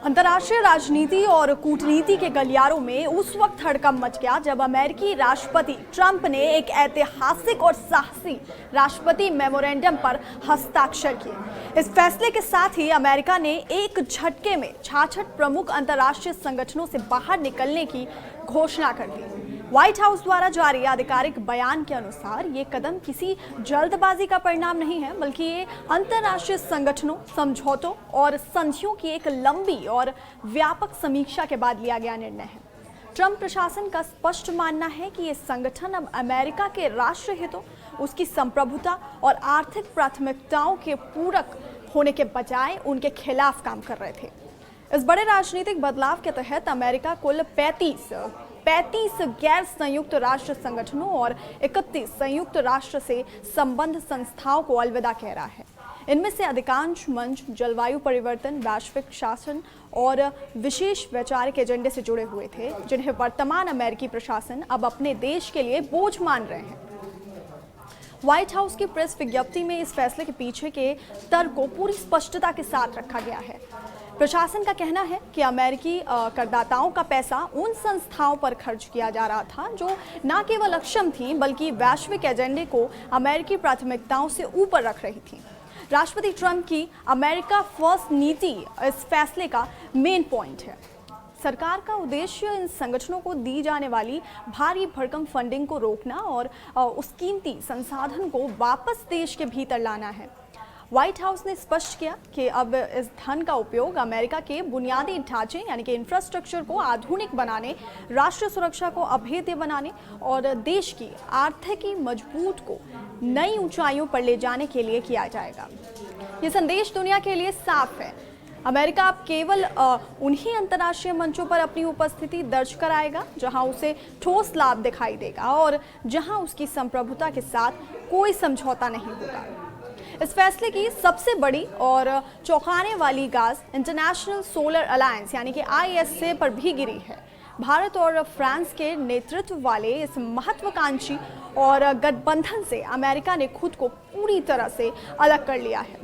अंतर्राष्ट्रीय राजनीति और कूटनीति के गलियारों में उस वक्त हड़कंप मच गया जब अमेरिकी राष्ट्रपति ट्रंप ने एक ऐतिहासिक और साहसी राष्ट्रपति मेमोरेंडम पर हस्ताक्षर किए। इस फैसले के साथ ही अमेरिका ने एक झटके में 66 प्रमुख अंतर्राष्ट्रीय संगठनों से बाहर निकलने की घोषणा कर दी। व्हाइट हाउस द्वारा जारी आधिकारिक बयान के अनुसार ये कदम किसी जल्दबाजी का परिणाम नहीं है, बल्कि ये अंतर्राष्ट्रीय संगठनों, समझौतों और संधियों की एक लंबी और व्यापक समीक्षा के बाद लिया गया निर्णय है। ट्रंप प्रशासन का स्पष्ट मानना है कि ये संगठन अब अमेरिका के राष्ट्र हितों, उसकी संप्रभुता और आर्थिक प्राथमिकताओं के पूरक होने के बजाय उनके खिलाफ काम कर रहे थे। इस बड़े राजनीतिक बदलाव के तहत अमेरिका कुल 35 गैर संयुक्त राष्ट्र संगठनों और 31 संयुक्त राष्ट्र से संबद्ध संस्थाओं को अलविदा कह रहा है। इनमें से अधिकांश मंच जलवायु परिवर्तन, वैश्विक शासन और विशेष वैचारिक एजेंडे से जुड़े हुए थे, जिन्हें वर्तमान अमेरिकी प्रशासन अब अपने देश के लिए बोझ मान रहे हैं। व्हाइट हाउस की प्रेस विज्ञप्ति में इस फैसले के पीछे के तर्क को पूरी स्पष्टता के साथ रखा गया है। प्रशासन का कहना है कि अमेरिकी करदाताओं का पैसा उन संस्थाओं पर खर्च किया जा रहा था जो न केवल अक्षम थीं, बल्कि वैश्विक एजेंडे को अमेरिकी प्राथमिकताओं से ऊपर रख रही थीं। राष्ट्रपति ट्रंप की अमेरिका फर्स्ट नीति इस फैसले का मेन पॉइंट है। सरकार का उद्देश्य इन संगठनों को दी जाने वाली भारी भरकम फंडिंग को रोकना और उस कीमती संसाधन को वापस देश के भीतर लाना है। व्हाइट हाउस ने स्पष्ट किया कि अब इस धन का उपयोग अमेरिका के बुनियादी ढांचे यानी कि इंफ्रास्ट्रक्चर को आधुनिक बनाने, राष्ट्रीय सुरक्षा को अभेद्य बनाने और देश की आर्थिकी मजबूत को नई ऊंचाइयों पर ले जाने के लिए किया जाएगा। ये संदेश दुनिया के लिए साफ है। अमेरिका अब केवल उन्हीं अंतर्राष्ट्रीय मंचों पर अपनी उपस्थिति दर्ज कराएगा जहां उसे ठोस लाभ दिखाई देगा और जहां उसकी संप्रभुता के साथ कोई समझौता नहीं होगा। इस फैसले की सबसे बड़ी और चौंकाने वाली गाज इंटरनेशनल सोलर अलायंस यानी कि ISA पर भी गिरी है। भारत और फ्रांस के नेतृत्व वाले इस महत्वाकांक्षी और गठबंधन से अमेरिका ने खुद को पूरी तरह से अलग कर लिया है।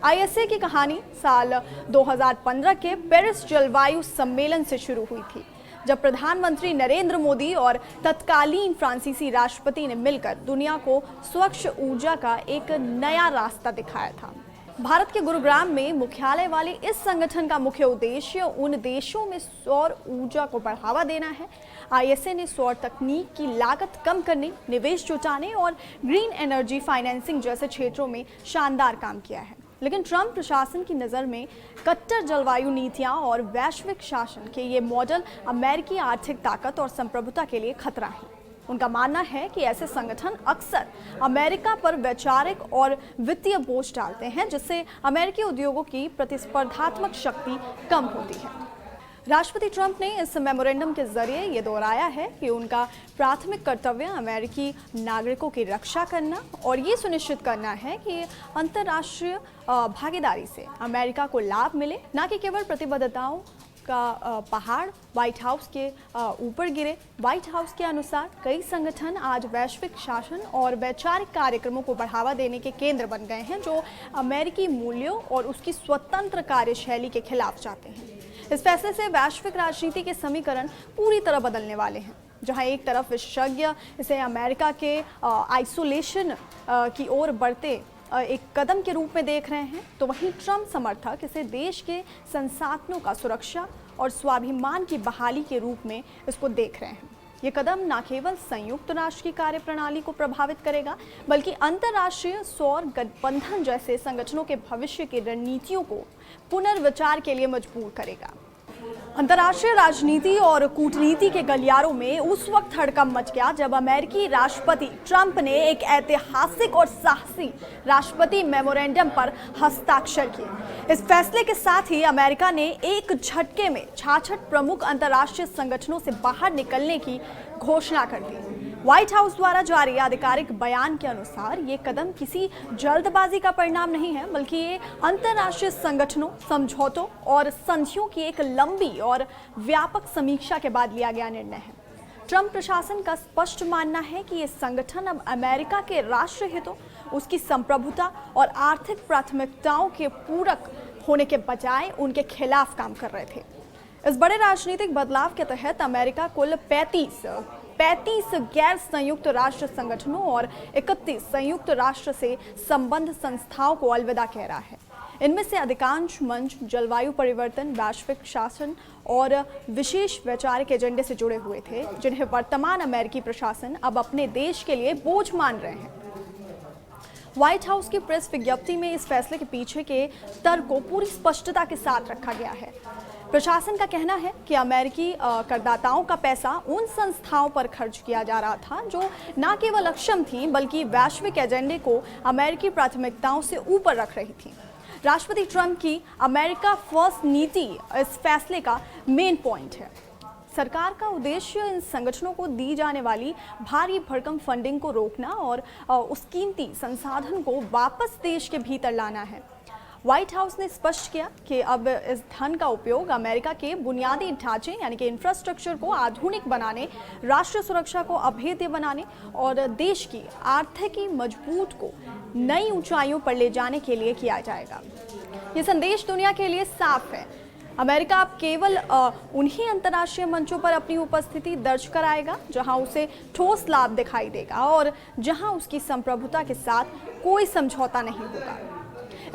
ISA की कहानी साल 2015 के पेरिस जलवायु सम्मेलन से शुरू हुई थी, जब प्रधानमंत्री नरेंद्र मोदी और तत्कालीन फ्रांसीसी राष्ट्रपति ने मिलकर दुनिया को स्वच्छ ऊर्जा का एक नया रास्ता दिखाया था। भारत के गुरुग्राम में मुख्यालय वाले इस संगठन का मुख्य उद्देश्य उन देशों में सौर ऊर्जा को बढ़ावा देना है। ISA ने सौर तकनीक की लागत कम करने, निवेश जुटाने और ग्रीन एनर्जी फाइनेंसिंग जैसे क्षेत्रों में शानदार काम किया है। लेकिन ट्रंप प्रशासन की नज़र में कट्टर जलवायु नीतियां और वैश्विक शासन के ये मॉडल अमेरिकी आर्थिक ताकत और संप्रभुता के लिए खतरा है। उनका मानना है कि ऐसे संगठन अक्सर अमेरिका पर वैचारिक और वित्तीय बोझ डालते हैं, जिससे अमेरिकी उद्योगों की प्रतिस्पर्धात्मक शक्ति कम होती है। राष्ट्रपति ट्रंप ने इस मेमोरेंडम के जरिए ये दोहराया है कि उनका प्राथमिक कर्तव्य अमेरिकी नागरिकों की रक्षा करना और ये सुनिश्चित करना है कि अंतर्राष्ट्रीय भागीदारी से अमेरिका को लाभ मिले, न कि केवल प्रतिबद्धताओं का पहाड़ व्हाइट हाउस के ऊपर गिरे। व्हाइट हाउस के अनुसार कई संगठन आज वैश्विक शासन और वैचारिक कार्यक्रमों को बढ़ावा देने के केंद्र बन गए हैं, जो अमेरिकी मूल्यों और उसकी स्वतंत्र कार्यशैली के खिलाफ जाते हैं। इस फैसले से वैश्विक राजनीति के समीकरण पूरी तरह बदलने वाले हैं। जहां एक तरफ विशेषज्ञ इसे अमेरिका के आइसोलेशन की ओर बढ़ते एक कदम के रूप में देख रहे हैं, तो वहीं ट्रंप समर्थक इसे देश के संसाधनों का सुरक्षा और स्वाभिमान की बहाली के रूप में इसको देख रहे हैं। ये कदम न केवल संयुक्त राष्ट्र की कार्यप्रणाली को प्रभावित करेगा, बल्कि अंतर्राष्ट्रीय सौर गठबंधन जैसे संगठनों के भविष्य की रणनीतियों को पुनर्विचार के लिए मजबूर करेगा। अंतर्राष्ट्रीय राजनीति और कूटनीति के गलियारों में उस वक्त हड़कंप मच गया जब अमेरिकी राष्ट्रपति ट्रंप ने एक ऐतिहासिक और साहसी राष्ट्रपति मेमोरेंडम पर हस्ताक्षर किए। इस फैसले के साथ ही अमेरिका ने एक झटके में 66 प्रमुख अंतर्राष्ट्रीय संगठनों से बाहर निकलने की घोषणा कर दी। व्हाइट हाउस द्वारा जारी आधिकारिक बयान के अनुसार ये कदम किसी जल्दबाजी का परिणाम नहीं है, बल्कि ये अंतर्राष्ट्रीय संगठनों, समझौतों और संधियों की एक लंबी और व्यापक समीक्षा के बाद लिया गया निर्णय है। ट्रंप प्रशासन का स्पष्ट मानना है कि ये संगठन अब अमेरिका के राष्ट्र हितों, उसकी संप्रभुता और आर्थिक प्राथमिकताओं के पूरक होने के बजाय उनके खिलाफ काम कर रहे थे। इस बड़े राजनीतिक बदलाव के तहत अमेरिका कुल 35 गैर संयुक्त राष्ट्र संगठनों और 31 संयुक्त राष्ट्र से संबद्ध संस्थाओं को अलविदा कह रहा है। इनमें से अधिकांश मंच जलवायु परिवर्तन, वैश्विक शासन और विशेष वैचारिक एजेंडे से जुड़े हुए थे, जिन्हें वर्तमान अमेरिकी प्रशासन अब अपने देश के लिए बोझ मान रहे हैं। व्हाइट हाउस की प्रेस विज्ञप्ति में इस फैसले के पीछे के तर्क को पूरी स्पष्टता के साथ रखा गया है। प्रशासन का कहना है कि अमेरिकी करदाताओं का पैसा उन संस्थाओं पर खर्च किया जा रहा था जो न केवल अक्षम थी बल्कि वैश्विक एजेंडे को अमेरिकी प्राथमिकताओं से ऊपर रख रही थी। राष्ट्रपति ट्रंप की अमेरिका फर्स्ट नीति इस फैसले का मेन पॉइंट है। सरकार का उद्देश्य इन संगठनों को दी जाने वाली भारी भरकम फंडिंग को रोकना और उस कीमती संसाधन को वापस देश के भीतर लाना है। व्हाइट हाउस ने स्पष्ट किया कि अब इस धन का उपयोग अमेरिका के बुनियादी ढांचे यानी कि इंफ्रास्ट्रक्चर को आधुनिक बनाने, राष्ट्रीय सुरक्षा को अभेद्य बनाने और देश की आर्थिकी मजबूत को नई ऊंचाइयों पर ले जाने के लिए किया जाएगा। ये संदेश दुनिया के लिए साफ है। अमेरिका अब केवल उन्हीं अंतर्राष्ट्रीय मंचों पर अपनी उपस्थिति दर्ज कराएगा जहां उसे ठोस लाभ दिखाई देगा और जहां उसकी संप्रभुता के साथ कोई समझौता नहीं होगा।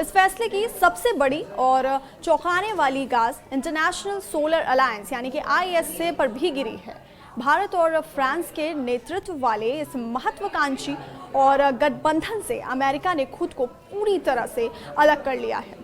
इस फैसले की सबसे बड़ी और चौंकाने वाली गाज इंटरनेशनल सोलर अलायंस यानी कि ISA पर भी गिरी है। भारत और फ्रांस के नेतृत्व वाले इस महत्वाकांक्षी और गठबंधन से अमेरिका ने खुद को पूरी तरह से अलग कर लिया है।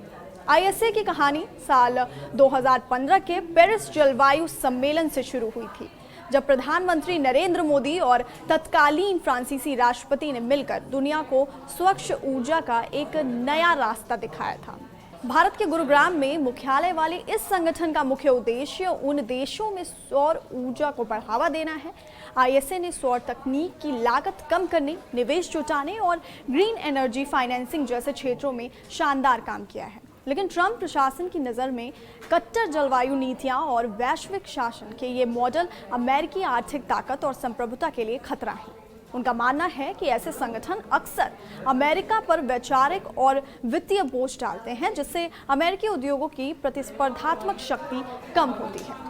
ISA की कहानी साल 2015 के पेरिस जलवायु सम्मेलन से शुरू हुई थी, जब प्रधानमंत्री नरेंद्र मोदी और तत्कालीन फ्रांसीसी राष्ट्रपति ने मिलकर दुनिया को स्वच्छ ऊर्जा का एक नया रास्ता दिखाया था। भारत के गुरुग्राम में मुख्यालय वाले इस संगठन का मुख्य उद्देश्य उन देशों में सौर ऊर्जा को बढ़ावा देना है। ISA ने सौर तकनीक की लागत कम करने, निवेश जुटाने और ग्रीन एनर्जी फाइनेंसिंग जैसे क्षेत्रों में शानदार काम किया है। लेकिन ट्रंप प्रशासन की नज़र में कट्टर जलवायु नीतियां और वैश्विक शासन के ये मॉडल अमेरिकी आर्थिक ताकत और संप्रभुता के लिए खतरा है। उनका मानना है कि ऐसे संगठन अक्सर अमेरिका पर वैचारिक और वित्तीय बोझ डालते हैं, जिससे अमेरिकी उद्योगों की प्रतिस्पर्धात्मक शक्ति कम होती है।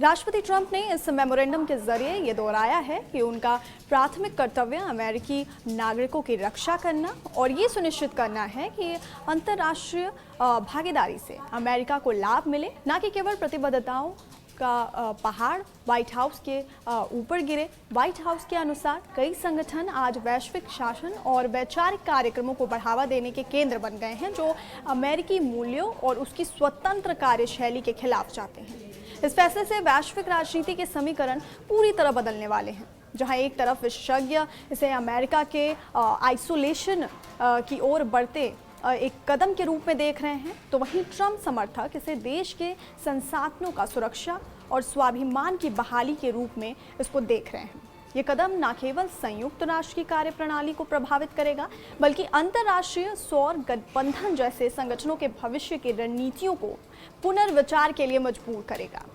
राष्ट्रपति ट्रंप ने इस मेमोरेंडम के जरिए ये दोहराया है कि उनका प्राथमिक कर्तव्य अमेरिकी नागरिकों की रक्षा करना और ये सुनिश्चित करना है कि अंतर्राष्ट्रीय भागीदारी से अमेरिका को लाभ मिले, न कि केवल प्रतिबद्धताओं का पहाड़ व्हाइट हाउस के ऊपर गिरे। व्हाइट हाउस के अनुसार कई संगठन आज वैश्विक शासन और वैचारिक कार्यक्रमों को बढ़ावा देने के केंद्र बन गए हैं, जो अमेरिकी मूल्यों और उसकी स्वतंत्र कार्यशैली के खिलाफ जाते हैं। इस फैसले से वैश्विक राजनीति के समीकरण पूरी तरह बदलने वाले हैं। जहां एक तरफ विशेषज्ञ इसे अमेरिका के आइसोलेशन की ओर बढ़ते एक कदम के रूप में देख रहे हैं, तो वहीं ट्रंप समर्थक इसे देश के संसाधनों का सुरक्षा और स्वाभिमान की बहाली के रूप में इसको देख रहे हैं। ये कदम न केवल संयुक्त राष्ट्र की कार्यप्रणाली को प्रभावित करेगा, बल्कि अंतर्राष्ट्रीय सौर गठबंधन जैसे संगठनों के भविष्य की रणनीतियों को पुनर्विचार के लिए मजबूर करेगा।